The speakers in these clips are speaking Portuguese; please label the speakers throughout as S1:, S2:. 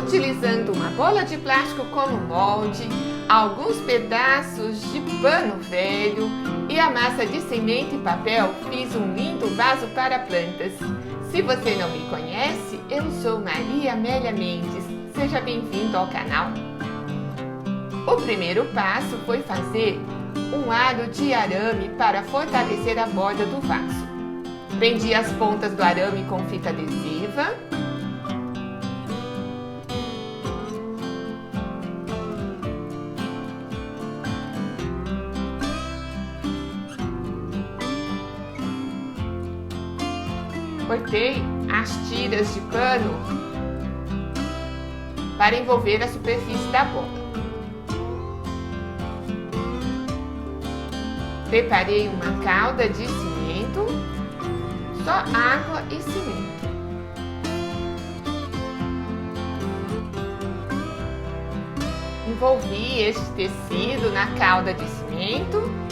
S1: Utilizando uma bola de plástico como molde, alguns pedaços de pano velho e a massa de semente e papel, fiz um lindo vaso para plantas. Se você não me conhece, eu sou Maria Amélia Mendes. Seja bem-vindo ao canal. O primeiro passo foi fazer um aro de arame para fortalecer a borda do vaso. Prendi as pontas do arame com fita adesiva. Cortei as tiras de pano para envolver a superfície da bola. Preparei uma calda de cimento, só água e cimento. Envolvi este tecido na calda de cimento.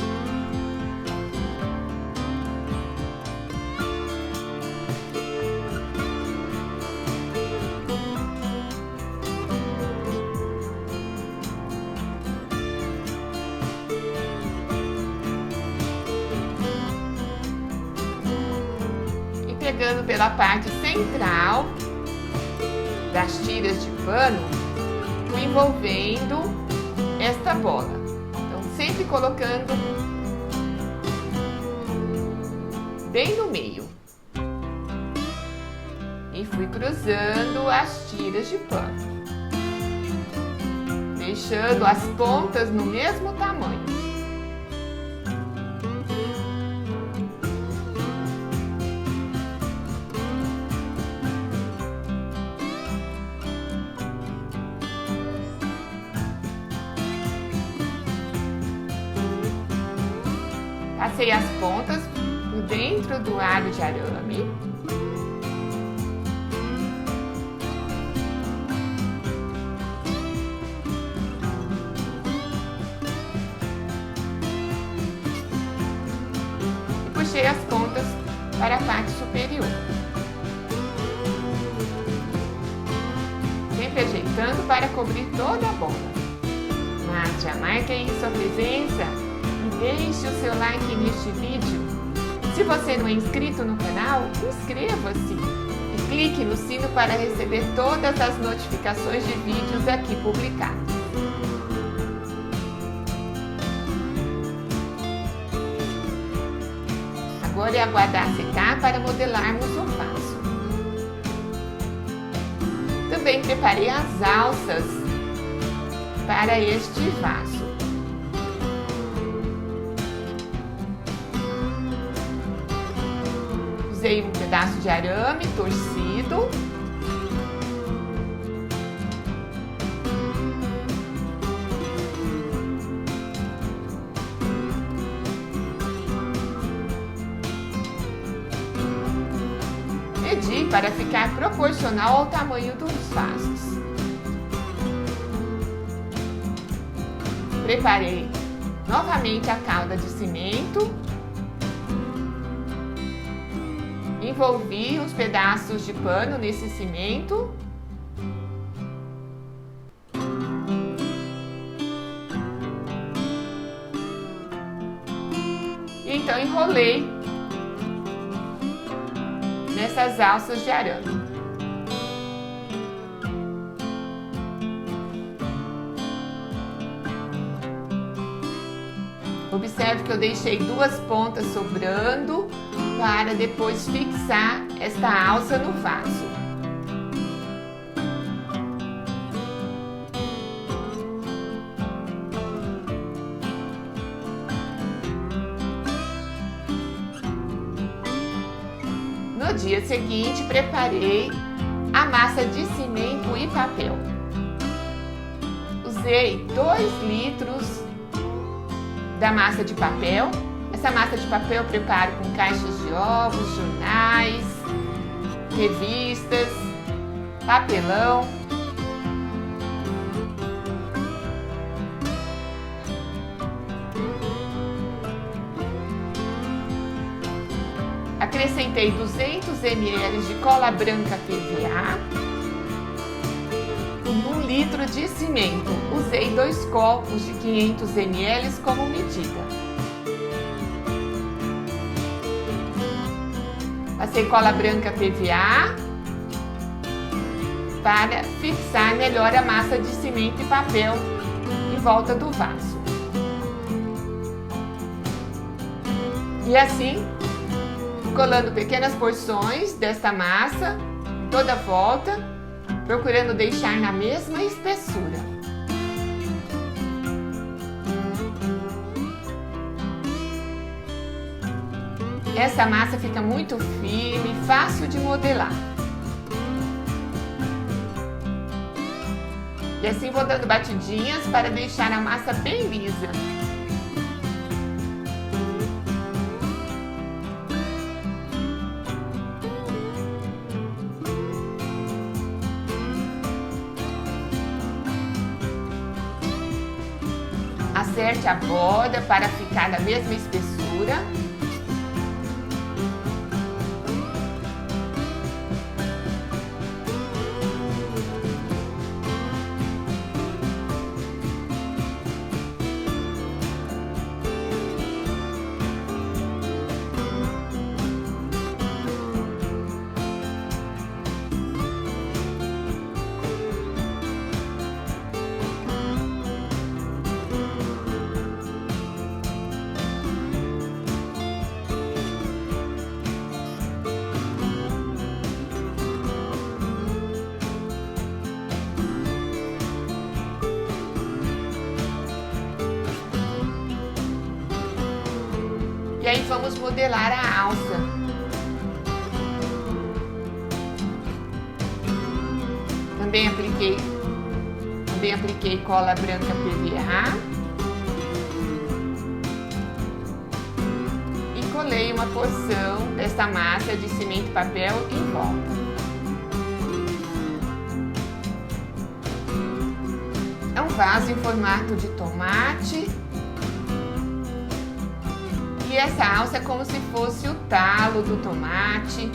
S1: Pegando pela parte central das tiras de pano, envolvendo esta bola. Então, sempre colocando bem no meio. E fui cruzando as tiras de pano, deixando as pontas no mesmo tamanho. Passei as pontas por dentro do aro de arame. E puxei as pontas para a parte superior. Sempre ajeitando para cobrir toda a bola. Mas já marque aí sua presença. Deixe o seu like neste vídeo. Se você não é inscrito no canal, inscreva-se e clique no sino para receber todas as notificações de vídeos aqui publicados. Agora é aguardar secar para modelarmos o vaso. Também preparei as alças para este vaso. Usei um pedaço de arame torcido. Medi para ficar proporcional ao tamanho dos vasos. Preparei novamente a calda de cimento. Envolvi os pedaços de pano nesse cimento. E então enrolei nessas alças de arame. Observe que eu deixei duas pontas sobrando para depois fixar esta alça no vaso. No dia seguinte, preparei a massa de cimento e papel. Usei 2 litros da massa de papel. Essa massa de papel eu preparo com caixas de ovos, jornais, revistas, papelão. Acrescentei 200 ml de cola branca PVA. litro de cimento. Usei 2 copos de 500 ml como medida. Passei cola branca PVA para fixar melhor a massa de cimento e papel em volta do vaso. E assim, colando pequenas porções desta massa em toda a volta, procurando deixar na mesma espessura. Essa massa fica muito firme e fácil de modelar. E assim vou dando batidinhas para deixar a massa bem lisa. Acerte a borda para ficar da mesma espessura. E aí vamos modelar a alça. Também apliquei cola branca PVA. E colei uma porção desta massa de cimento e papel em volta. É um vaso em formato de tomate. E essa alça é como se fosse o talo do tomate.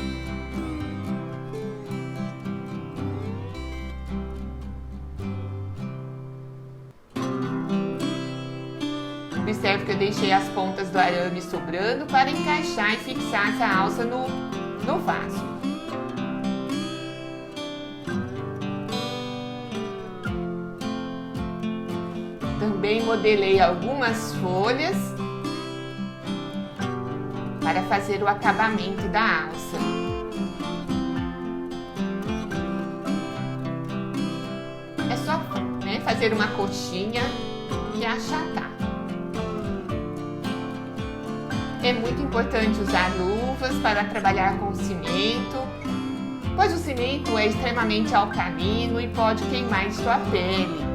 S1: Observe que eu deixei as pontas do arame sobrando para encaixar e fixar essa alça no vaso. Também modelei algumas folhas para fazer o acabamento da alça. É só fazer uma coxinha e achatar. É muito importante usar luvas para trabalhar com o cimento, pois o cimento é extremamente alcalino e pode queimar sua pele.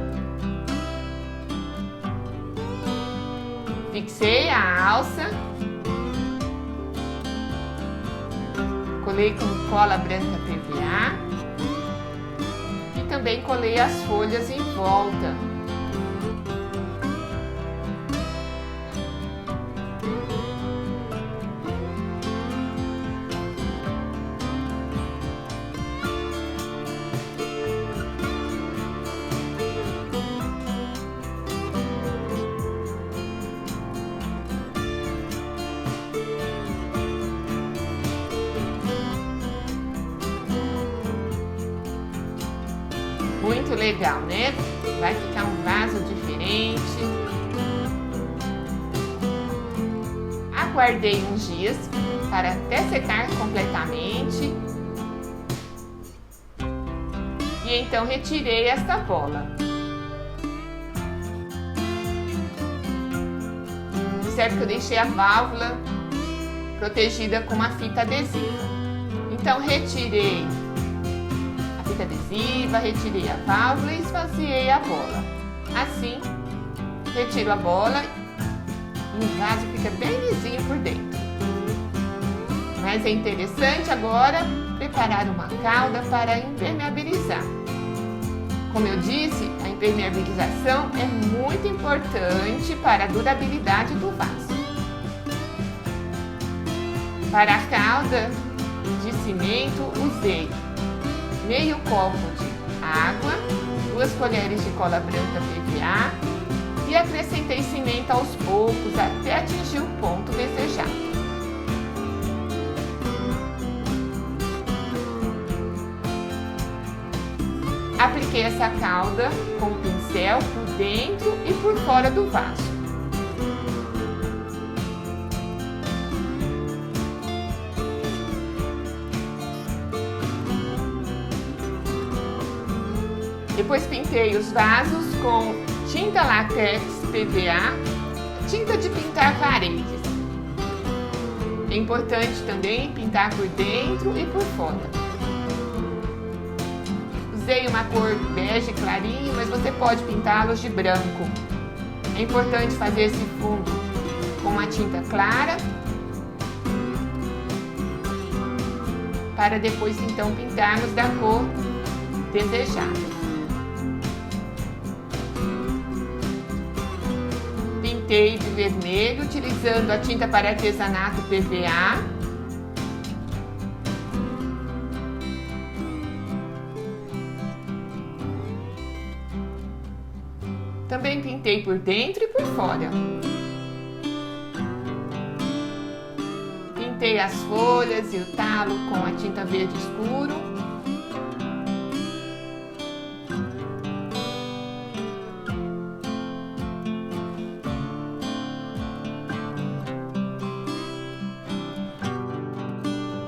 S1: Fixei a alça. Colei com cola branca PVA e também colei as folhas em volta. Muito legal, né? Vai ficar um vaso diferente. Aguardei uns dias para até secar completamente. E então retirei esta bola. Observe que eu deixei a válvula protegida com uma fita adesiva. Então retirei fita adesiva, retirei a válvula e esvaziei a bola. Assim, retiro a bola e o vaso fica bem lisinho por dentro. Mas é interessante agora preparar uma calda para impermeabilizar. Como eu disse, a impermeabilização é muito importante para a durabilidade do vaso. Para a calda de cimento, usei meio copo de água, 2 colheres de cola branca PVA e acrescentei cimento aos poucos até atingir o ponto desejado. Apliquei essa calda com o pincel por dentro e por fora do vaso. Depois pintei os vasos com tinta látex PVA, tinta de pintar paredes. É importante também pintar por dentro e por fora. Usei uma cor bege clarinho, mas você pode pintá-los de branco. É importante fazer esse fundo com uma tinta clara, para depois então pintarmos da cor desejada. Pintei de vermelho utilizando a tinta para artesanato PVA. Também pintei por dentro e por fora. Pintei as folhas e o talo com a tinta verde escuro.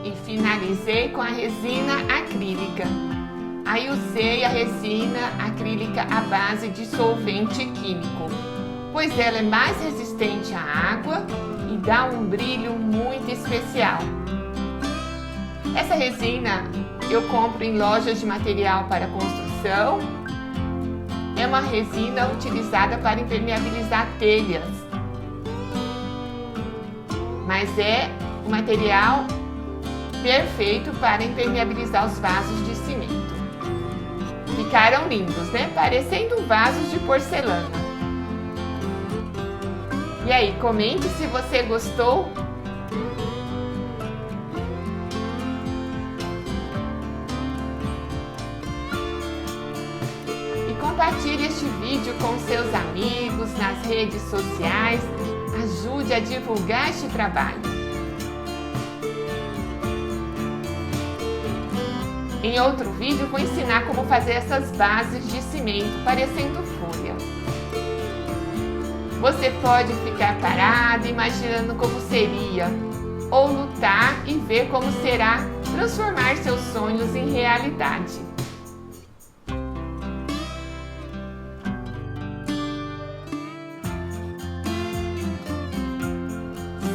S1: E finalizei com a resina acrílica. Aí usei a resina acrílica à base de solvente químico, pois ela é mais resistente à água e dá um brilho muito especial. Essa resina eu compro em lojas de material para construção. É uma resina utilizada para impermeabilizar telhas, mas é um material perfeito para impermeabilizar os vasos de cimento. Ficaram lindos, né? Parecendo vasos de porcelana. E aí, comente se você gostou. E compartilhe este vídeo com seus amigos nas redes sociais. Ajude a divulgar este trabalho. Em outro vídeo vou ensinar como fazer essas bases de cimento parecendo folha. Você pode ficar parado imaginando como seria, ou lutar e ver como será transformar seus sonhos em realidade.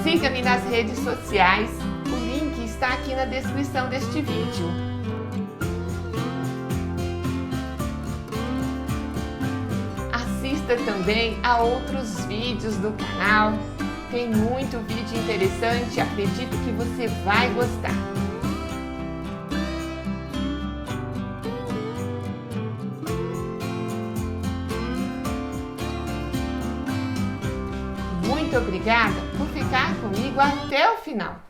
S1: Siga-me nas redes sociais, o link está aqui na descrição deste vídeo. Assista também a outros vídeos do canal, tem muito vídeo interessante, acredito que você vai gostar. Muito obrigada por ficar comigo até o final.